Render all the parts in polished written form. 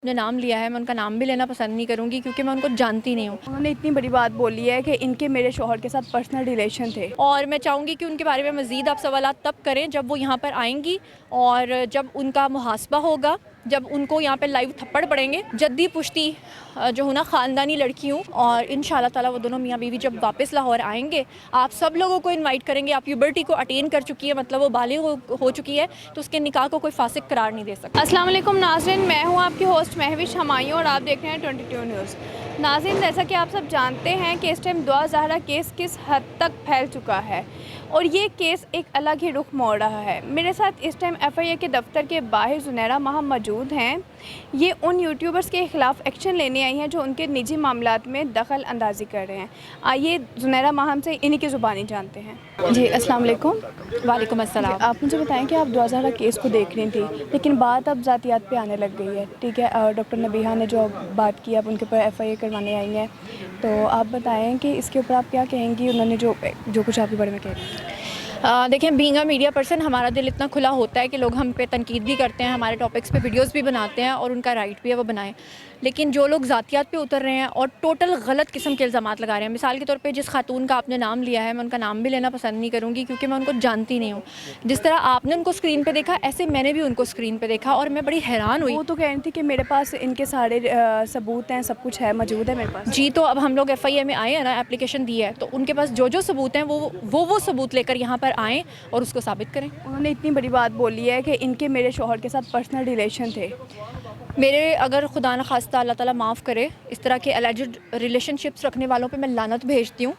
ने नाम लिया है, मैं उनका नाम भी लेना पसंद नहीं करूँगी क्योंकि मैं उनको जानती नहीं हूँ। उन्होंने इतनी बड़ी बात बोली है कि इनके मेरे शौहर के साथ पर्सनल रिलेशन थे। और मैं चाहूँगी कि उनके बारे में मज़ीद आप सवालात तब करें जब वो यहाँ पर आएंगी और जब उनका मुहासबा होगा, जब उनको यहाँ पे लाइव थप्पड़ पड़ेंगे। जद्दी पुश्ती जो हूँ ना, ख़ानदानी लड़की हूँ और इंशाल्लाह ताला वो दोनों मियाँ बीवी जब वापस लाहौर आएंगे आप सब लोगों को इनवाइट करेंगे। आप प्यूबर्टी को अटेन कर चुकी है, मतलब वो बालिग हो चुकी है, तो उसके निकाह को कोई फासिक करार नहीं दे सकता। अस्सलाम वालेकुम नाज़रीन, मैं हूँ आपकी होस्ट महविश हमायूं और आप देख रहे हैं 22 न्यूज़। नाज़रीन, जैसा कि आप सब जानते हैं कि इस टाइम दुआ ज़हरा केस किस हद तक फैल चुका है और ये केस एक अलग ही रुख मोड़ रहा है। मेरे साथ इस टाइम FIA के दफ्तर के बाहर ज़ुनैरा माहम मौजूद हैं। ये उन यूट्यूबर्स के ख़िलाफ़ एक्शन लेने आई हैं जो उनके निजी मामलात में दखल अंदाज़ी कर रहे हैं। आइए ज़ुनैरा माहम से इन्हीं की ज़ुबानी जानते हैं। जी अस्सलाम वालेकुम। वालेकुम अस्सलाम। आप मुझे बताएं कि आप दुआ ज़हरा केस को देख रही थी, लेकिन बात अब ज़ातियात पे आने लग गई है, ठीक है। डॉक्टर नबीहा ने जो बात की, अब उनके ऊपर FIA करवाने आई हैं, तो आप बताएं कि इसके ऊपर आप क्या कहेंगी, उन्होंने जो कुछ आपके बारे में कहा। देखें, बीइंग अ मीडिया पर्सन हमारा दिल इतना खुला होता है कि लोग हम पे तनकीद भी करते हैं, हमारे टॉपिक्स पे वीडियोस भी बनाते हैं और उनका राइट भी है वो बनाएं। लेकिन जो लोग ज़ातियात पे उतर रहे हैं और टोटल गलत किस्म के इल्ज़ामात लगा रहे हैं, मिसाल के तौर पे जिस खातून का आपने नाम लिया है, मैं उनका नाम भी लेना पसंद नहीं करूँगी क्योंकि मैं उनको जानती नहीं हूँ। जिस तरह आपने उनको स्क्रीन पे देखा, ऐसे मैंने भी उनको स्क्रीन पे देखा और मैं बड़ी हैरान हुई। वो तो कह रही थी कि मेरे पास इनके सारे सबूत हैं, सब कुछ है, मौजूद है मेरे पास। जी, तो अब हम लोग FIA में आए हैं ना, एप्लीकेशन दी है, तो उनके पास जो जो सबूत हैं वो सबूत लेकर यहाँ पर आएँ और उसको साबित करें। उन्होंने इतनी बड़ी बात बोली है कि इनके मेरे शौहर के साथ पर्सनल रिलेशन थे। मेरे, अगर खुदा न खास्ता अल्लाह ताला माफ़ करे, इस तरह के एलिजिड रिलेशनशिप्स रखने वालों पे मैं लानत भेजती हूँ।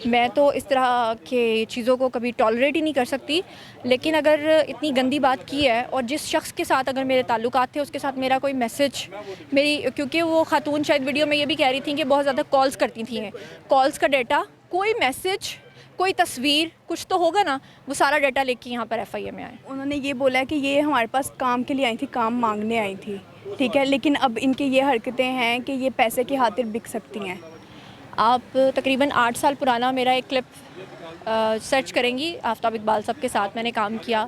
मैं तो इस तरह के चीज़ों को कभी टॉलरेट ही नहीं कर सकती। लेकिन अगर इतनी गंदी बात की है और जिस शख्स के साथ अगर मेरे ताल्लुकात थे उसके साथ मेरा कोई मैसेज, क्योंकि वो खातून शायद वीडियो में ये भी कह रही थी कि बहुत ज़्यादा कॉल्स करती थी, कॉल्स का डाटा, कोई मैसेज, कोई तस्वीर, कुछ तो होगा ना, वो सारा डाटा लेके यहाँ पर FIA में आए। उन्होंने ये बोला है कि ये हमारे पास काम के लिए आई थी, काम मांगने आई थी, ठीक है, लेकिन अब इनकी ये हरकतें हैं कि ये पैसे की खातिर बिक सकती हैं। आप तकरीबन 8 साल पुराना मेरा एक क्लिप सर्च करेंगी, आफ्ताब इकबाल साहब के साथ मैंने काम किया।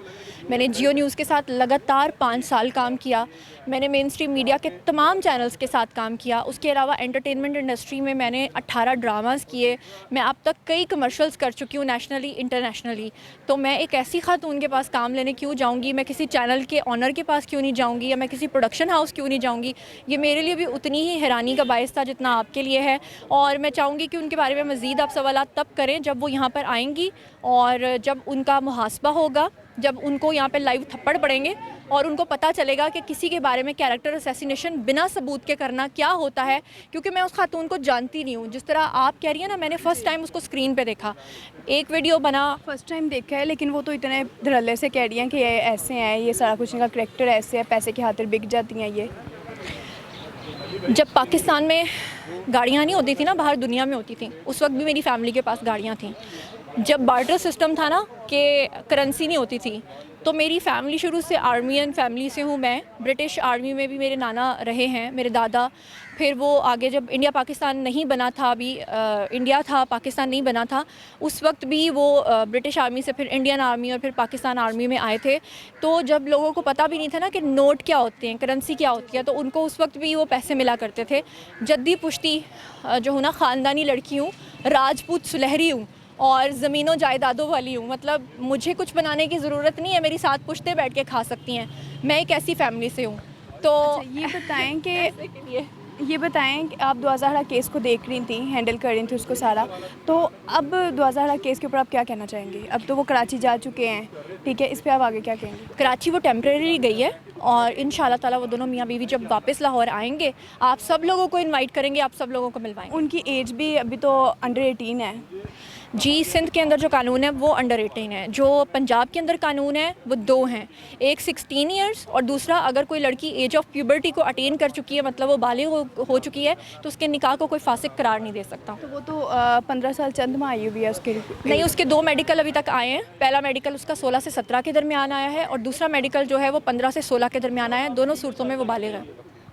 मैंने जियो न्यूज़ के साथ लगातार 5 साल काम किया। मैंने मेन स्ट्रीम मीडिया के तमाम चैनल्स के साथ काम किया। उसके अलावा एंटरटेनमेंट इंडस्ट्री में मैंने 18 ड्रामास किए। मैं अब तक कई कमर्शियल्स कर चुकी हूँ, नेशनली इंटरनेशनली। तो मैं एक ऐसी खातून के पास काम लेने क्यों जाऊँगी? मैं किसी चैनल के ऑनर के पास क्यों नहीं जाऊँगी, या मैं किसी प्रोडक्शन हाउस क्यों नहीं जाऊँगी? ये मेरे लिए भी उतनी ही हैरानी का बायस था जितना आपके लिए है। और मैं चाहूँगी कि उनके बारे में मज़ीद आप सवालात तब करें जब वो यहाँ पर आएंगी और जब उनका मुहासबा होगा, जब उनको यहाँ पे लाइव थप्पड़ पड़ेंगे और उनको पता चलेगा कि किसी के बारे में कैरेक्टर असैसिनेशन बिना सबूत के करना क्या होता है। क्योंकि मैं उस खातून को जानती नहीं हूँ। जिस तरह आप कह रही हैं ना, मैंने फ़र्स्ट टाइम उसको स्क्रीन पे देखा, एक वीडियो बना, फर्स्ट टाइम देखा है, लेकिन वो तो इतने धड़ल्ले से कह रही हैं कि ये ऐसे हैं, ये सारा कुछ इनका करैक्टर ऐसे है, पैसे की खातिर बिक जाती हैं ये। जब पाकिस्तान में गाड़ियाँ नहीं होती थी ना, बाहर दुनिया में होती थी, उस वक्त भी मेरी फैमिली के पास गाड़ियाँ थीं। जब बार्टर सिस्टम था ना, कि करेंसी नहीं होती थी, तो मेरी फ़ैमिली शुरू से आर्मियन फैमिली से हूँ मैं। ब्रिटिश आर्मी में भी मेरे नाना रहे हैं, मेरे दादा। फिर वो आगे जब इंडिया पाकिस्तान नहीं बना था, अभी इंडिया था, पाकिस्तान नहीं बना था, उस वक्त भी वो ब्रिटिश आर्मी से फिर इंडियन आर्मी और फिर पाकिस्तान आर्मी में आए थे। तो जब लोगों को पता भी नहीं था ना कि नोट क्या होते हैं, करेंसी क्या होती है, तो उनको उस वक्त भी वो पैसे मिला करते थे। जद्दी पुश्ती जो हूँ ना, ख़ानदानी लड़की हूँ, राजपूत सुलहरी हूँ और ज़मीनों जायदादों वाली हूँ। मतलब मुझे कुछ बनाने की ज़रूरत नहीं है, मेरी साथ पुश्ते बैठ के खा सकती हैं। मैं एक ऐसी फैमिली से हूँ। तो अच्छा, ये बताएं कि आप दुआ ज़हरा केस को देख रही थी, हैंडल कर रही थी उसको सारा, तो अब दुआ ज़हरा केस के ऊपर आप क्या कहना चाहेंगी? अब तो वो कराची जा चुके हैं, ठीक है, इस पे आप आगे क्या कहेंगी? कराची वो टेम्परेरी गई है और इंशाल्लाह ताला वो दोनों मियाँ बीवी जब वापस लाहौर आएंगे आप सब लोगों को इनवाइट करेंगे, आप सब लोगों को मिलवाएंगे। उनकी एज भी अभी तो अंडर 18 है। जी, सिंध के अंदर जो कानून है वो अंडर 18 है। जो पंजाब के अंदर कानून है वो 2 हैं, एक 16 इयर्स और दूसरा अगर कोई लड़की एज ऑफ प्यूबर्टी को अटेन कर चुकी है, मतलब वो बालिग हो चुकी है, तो उसके निकाह को कोई फासिक करार नहीं दे सकता। तो वो तो 15 साल चंद में आई हुई है उसके। नहीं, उसके 2 मेडिकल अभी तक आए हैं। पहला मेडिकल उसका 16 से 17 के दरमियान आया है और दूसरा मेडिकल जो है वो 15 से 16 के दरमियान आया है। दोनों सूरतों में वो बालिग है।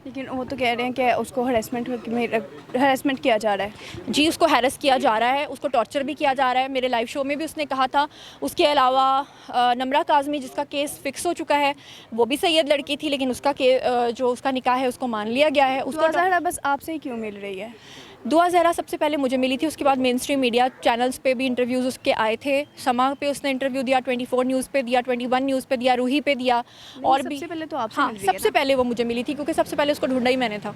लेकिन वो तो कह रहे हैं कि उसको हरेसमेंट किया जा रहा है। जी, उसको हैरेस किया जा रहा है, उसको टॉर्चर भी किया जा रहा है। मेरे लाइव शो में भी उसने कहा था। उसके अलावा नम्रा काज़मी, जिसका केस फिक्स हो चुका है, वो भी सैयद लड़की थी, लेकिन उसका जो उसका निकाह है उसको मान लिया गया है। उसको ज़हरा बस आपसे ही क्यों मिल रही है? दुआ ज़हरा सबसे पहले मुझे मिली थी, उसके बाद मेन स्ट्रीम मीडिया चैनल्स पे भी इंटरव्यूज़ उसके आए थे। समा पे उसने इंटरव्यू दिया, 24 न्यूज़ पे दिया, 21 न्यूज़ पे दिया, रूही पे दिया। और भी सबसे पहले तो आपसे हाँ, मिल रही है सबसे ना? पहले वो मुझे मिली थी, क्योंकि सबसे पहले उसको ढूंढा ही मैंने था।